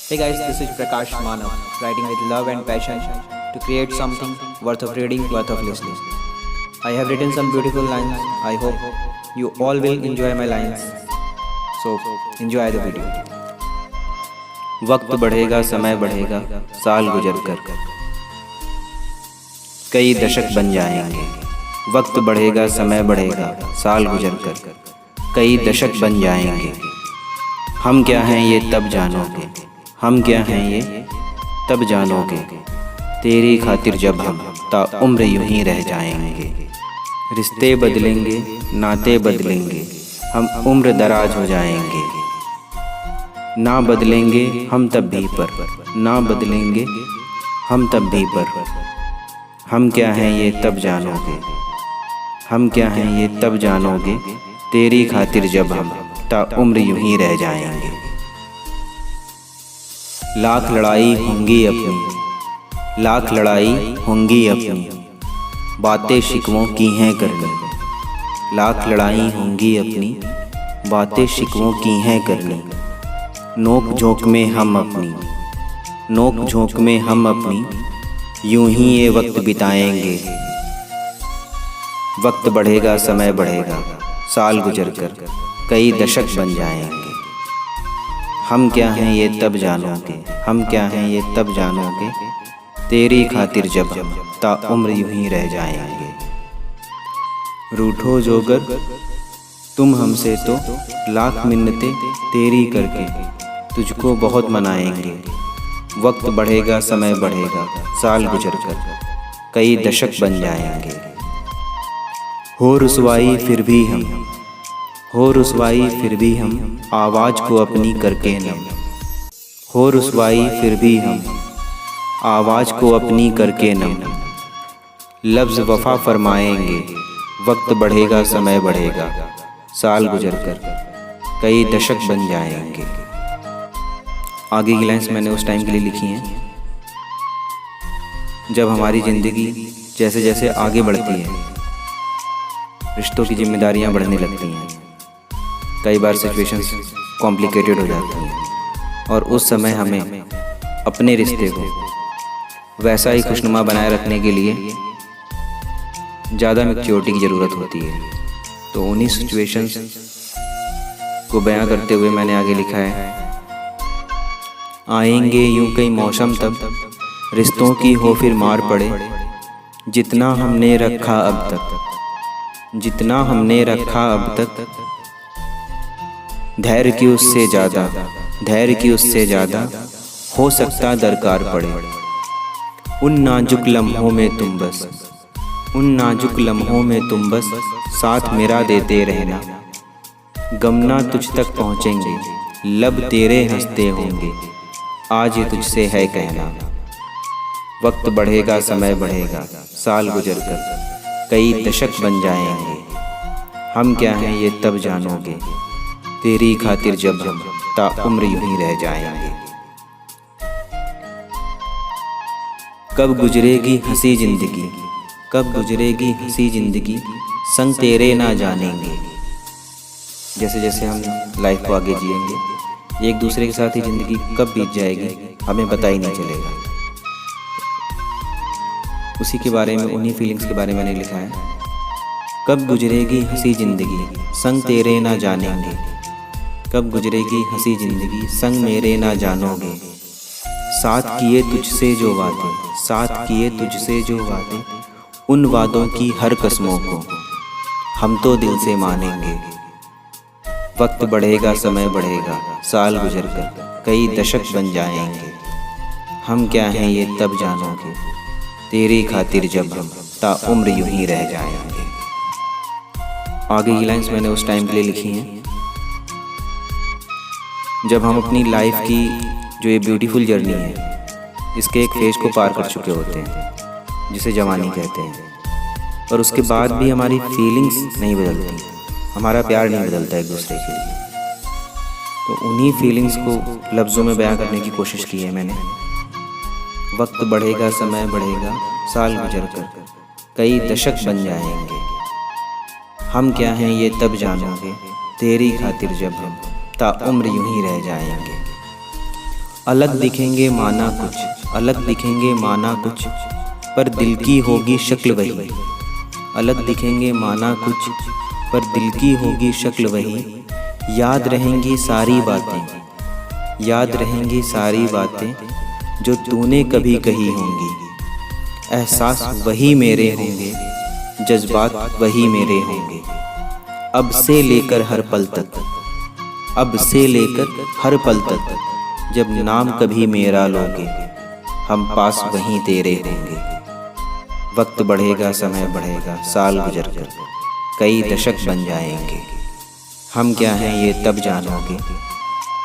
Hey guys, this is Prakash Manav, writing with love and passion to create something worth of reading, worth of listening. I have written some beautiful lines. I hope you all will enjoy my lines. So, enjoy the video. वक्त बढ़ेगा, समय बढ़ेगा, साल गुजर कर कई दशक बन जाएंगे। वक्त बढ़ेगा, समय बढ़ेगा, साल गुजर कर कई दशक बन जाएंगे। हम क्या हैं ये तब जानोगे, हम क्या हैं ये तब जानोगे। तेरी खातिर जब हम ताउम्र यूं ही रह जाएंगे। रिश्ते बदलेंगे, नाते बदलेंगे, हम उम्र दराज हो जाएंगे। ना बदलेंगे हम तब भी पर, ना बदलेंगे हम तब भी पर। हम क्या हैं ये तब जानोगे, हम क्या हैं ये तब जानोगे। तेरी खातिर जब हम ताउम्र यूं ही रह जाएंगे। लाख लड़ाई होंगी अपनी, लाख लड़ाई होंगी अपनी, बातें शिकवों की हैं करनी। लाख लड़ाई होंगी अपनी, बातें शिकवों की हैं करनी। नोक झोंक में हम अपनी, नोक झोंक में हम अपनी, यूं ही ये वक्त बिताएंगे। वक्त बढ़ेगा, समय बढ़ेगा, साल गुजर कर कई दशक बन जाएंगे। हम क्या हैं ये तब जानोगे, हम क्या हैं ये तब जानोगे। तेरी खातिर जब हम ताउम्र यूं ही रह जाएंगे। रूठो जोगर तुम हमसे तो लाख मिन्नतें तेरी करके तुझको बहुत मनाएंगे। वक्त बढ़ेगा, समय बढ़ेगा, साल गुजर कर कई दशक बन जाएंगे। हो रुसवाई फिर भी हम, हो रुसवाई फिर भी हम, आवाज़ को अपनी करके नम। हो रुसवाई फिर भी हम, आवाज़ को अपनी करके नम। लफ्ज़ वफ़ा फरमाएंगे। वक्त बढ़ेगा, समय बढ़ेगा, साल गुजर कर कई दशक बन जाएंगे। आगे की लाइन्स मैंने उस टाइम के लिए लिखी हैं जब हमारी ज़िंदगी जैसे जैसे आगे बढ़ती है, रिश्तों की जिम्मेदारियां बढ़ने लगती हैं। कई बार सिचुएशंस कॉम्प्लिकेटेड हो जाती हैं और उस समय हमें अपने रिश्ते को वैसा ही खुशनुमा बनाए रखने के लिए ज़्यादा मैच्योरिटी की ज़रूरत होती है। तो उन्हीं सिचुएशंस को बयां करते हुए मैंने आगे लिखा है। आएंगे यूं कई मौसम तब, रिश्तों की हो फिर मार पड़े। जितना हमने रखा अब तक, जितना हमने रखा अब तक, धैर्य की उससे ज़्यादा, धैर्य की उससे ज़्यादा हो सकता दरकार पड़े। उन नाजुक लम्हों में तुम बस, उन नाजुक लम्हों में तुम बस साथ मेरा देते रहना। गमना तुझ तक पहुँचेंगे, लब तेरे हंसते होंगे, आज ये तुझसे है कहना। वक्त बढ़ेगा, समय बढ़ेगा, साल गुजर कर कई दशक बन जाएंगे। हम क्या हैं ये तब जानोगे। तेरी खातिर जब हम ताउम्र यूं ही रह जाएंगे। कब गुजरेगी हंसी जिंदगी, कब गुजरेगी हंसी जिंदगी, संग तेरे ना जानेंगे। जैसे जैसे हम लाइफ को आगे जिएंगे, एक दूसरे के साथ ही ज़िंदगी कब बीत जाएगी हमें पता ही नहीं चलेगा। उसी के बारे में, उन्हीं फीलिंग्स के बारे में मैंने लिखा है। कब गुजरेगी हंसी ज़िंदगी, संग तेरे ना जानेंगे। कब गुजरेगी हंसी ज़िंदगी, संग मेरे ना जानोगे। साथ किए तुझसे जो वादे, साथ किए तुझसे जो वादे, उन वादों की हर कसमों को हम तो दिल से मानेंगे। वक्त बढ़ेगा, समय बढ़ेगा, साल गुजर कर कई दशक बन जाएंगे। हम क्या हैं ये तब जानोगे। तेरी खातिर जब हम ताउम्र यूं ही रह जाएंगे। आगे की लाइन्स मैंने उस टाइम के लिए लिखी हैं जब हम अपनी लाइफ की जो ये ब्यूटीफुल जर्नी है, इसके एक फेज को पार कर चुके होते हैं जिसे जवानी कहते हैं। और उसके बाद भी हमारी फीलिंग्स नहीं बदलती, हमारा प्यार नहीं बदलता एक दूसरे के लिए। तो उन्हीं फीलिंग्स को लफ्ज़ों में बयां करने की कोशिश की है मैंने। वक्त बढ़ेगा, समय बढ़ेगा, साल गुजर कर कई दशक बन जाएंगे। हम क्या हैं ये तब जानोगे। तेरी खातिर जब हम ताउम्र यूं ही रह जाएंगे। अलग दिखेंगे माना कुछ, अलग दिखेंगे माना कुछ, पर दिल की होगी शक्ल वही। अलग दिखेंगे माना कुछ, पर दिल की होगी शक्ल वही। याद रहेंगी सारी बातें, याद रहेंगी सारी बातें जो तूने कभी कही होंगी। एहसास वही मेरे होंगे, जज्बात वही मेरे होंगे। अब से लेकर हर पल तक, अब से लेकर हर पल तक, जब नाम कभी मेरा लोगे, हम पास वहीं तेरे होंगे। वक्त बढ़ेगा, समय बढ़ेगा, साल गुजर कर कई दशक बन जाएंगे। हम क्या हैं ये तब जानोगे,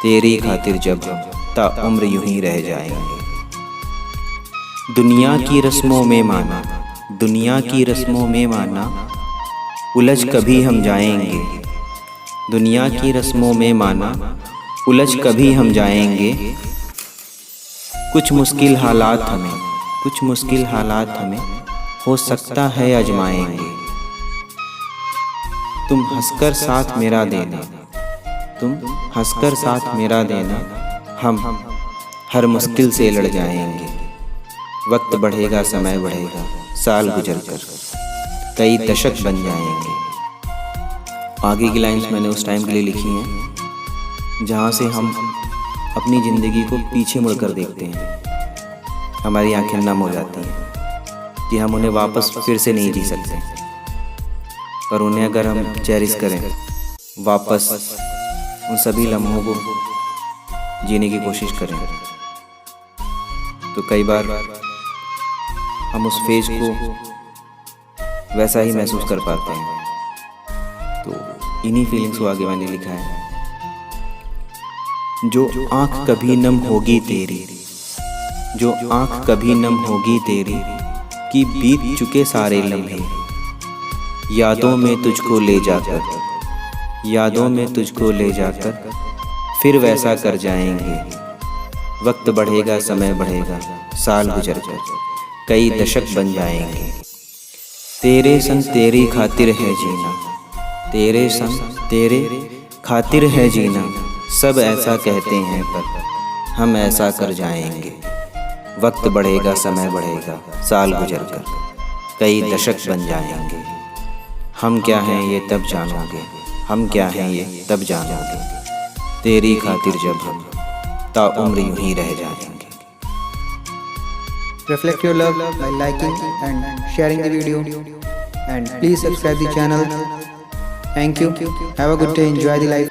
तेरी खातिर जब हम ताउम्र यूं ही रह जाएंगे। दुनिया की रस्मों में माना, दुनिया की रस्मों में माना, उलझ कभी हम जाएंगे। दुनिया की रस्मों में माना, उलझ कभी हम जाएंगे। कुछ मुश्किल हालात हमें, कुछ मुश्किल हालात हमें हो सकता है आजमाएंगे। तुम हंसकर साथ मेरा देना, तुम हंसकर साथ मेरा देना, हम हर मुश्किल से लड़ जाएंगे। वक्त बढ़ेगा, समय बढ़ेगा, साल गुजर कर कई दशक बन जाएंगे। आगे की लाइंस मैंने उस टाइम के लिए लिखी हैं जहाँ से हम अपनी ज़िंदगी को पीछे मुड़कर देखते हैं। हमारी आंखें नम हो जाती हैं कि हम उन्हें वापस फिर से नहीं जी सकते, पर उन्हें अगर हम चेरिश करें, वापस उन सभी लम्हों को जीने की कोशिश करें, तो कई बार हम उस फेज को वैसा ही महसूस कर पाते हैं। तो इन्हीं फीलिंग्स को आगे मैंने लिखा है। जो आँख कभी नम होगी तेरी, जो आँख कभी नम होगी तेरी, कि बीत चुके सारे लम्हे, यादों में तुझको ले जाकर, यादों में तुझको ले जाकर फिर वैसा कर जाएंगे। वक्त बढ़ेगा, समय बढ़ेगा, साल गुजर कर कई दशक बन जाएंगे। तेरे संग तेरी खातिर है जीना, तेरे संग तेरे खातिर है जीना, सब ऐसा कहते हैं पर हम ऐसा कर जाएंगे। वक्त बढ़ेगा, समय बढ़ेगा, साल गुजर कर कई दशक बन जाएंगे। हम क्या हैं ये तब जानोगे, हम क्या हैं ये तब जानोगे, तेरी खातिर जब हम ताउम्र यूं ही रह जाएंगे। Reflect your love by liking and sharing the video, and please subscribe the channel. Thank you. Have a good day. Enjoy the life.